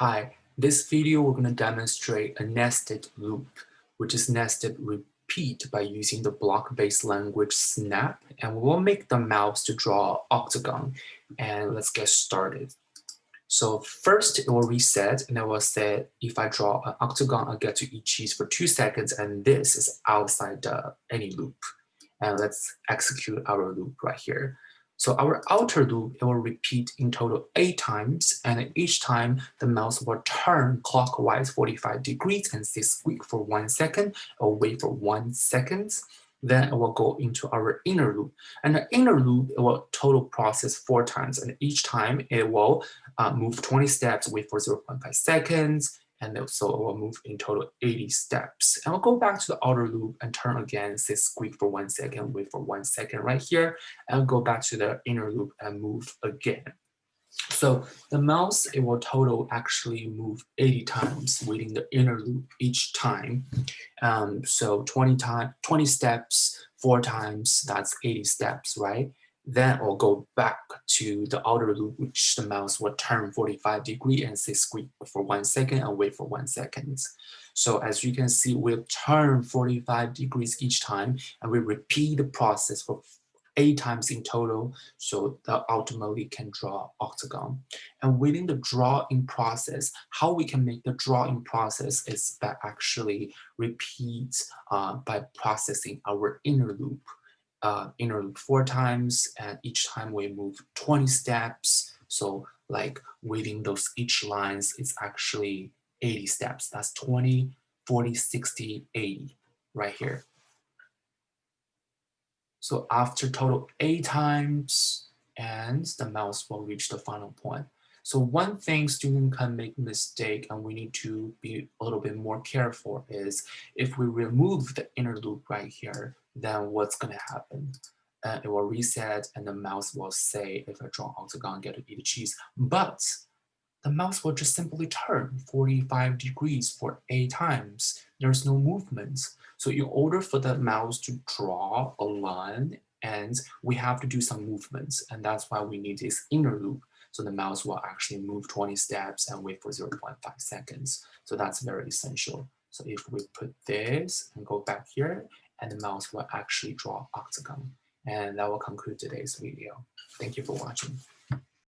Hi, this video we're going to demonstrate a nested loop, which is nested repeat by using the block-based language Snap, and we will make the mouse to draw an octagon. And let's get started. So first it will reset, and it will say if I draw an octagon, I get to eat cheese for 2 seconds, and this is outside any loop. And let's execute our loop right here. So our outer loop, it will repeat in total 8 times, and each time the mouse will turn clockwise 45 degrees and say squeak for 1 second, or wait for 1 second. Then it will go into our inner loop. And the inner loop, it will total process 4 times, and each time it will move 20 steps, wait for 0.5 seconds, and so it will move in total 80 steps. And we'll go back to the outer loop and turn again, say squeak for 1 second, wait for 1 second right here, and go back to the inner loop and move again. So the mouse, it will total actually move 80 times within the inner loop each time. So 20 steps, 4 times, that's 80 steps, right? Then it will go back to the outer loop, which the mouse will turn 45 degrees and say squeak for 1 second and wait for 1 second. So as you can see, we'll turn 45 degrees each time, and we repeat the process for 8 times in total, so that ultimately can draw octagon. And within the drawing process, how we can make the drawing process is by actually repeat by processing our inner loop. Inner loop 4 times, and each time we move 20 steps. So like within those each lines, it's actually 80 steps. That's 20, 40, 60, 80 right here. So after total 8 times, and the mouse will reach the final point. So one thing student can make mistake, and we need to be a little bit more careful, is if we remove the inner loop right here, then what's going to happen? It will reset, and the mouse will say, if I draw octagon, get to eat cheese. But the mouse will just simply turn 45 degrees for 8 times. There's no movement. So in order for the mouse to draw a line, and we have to do some movements, and that's why we need this inner loop. So the mouse will actually move 20 steps and wait for 0.5 seconds. So that's very essential. So if we put this and go back here, and the mouse will actually draw octagon. And that will conclude today's video. Thank you for watching.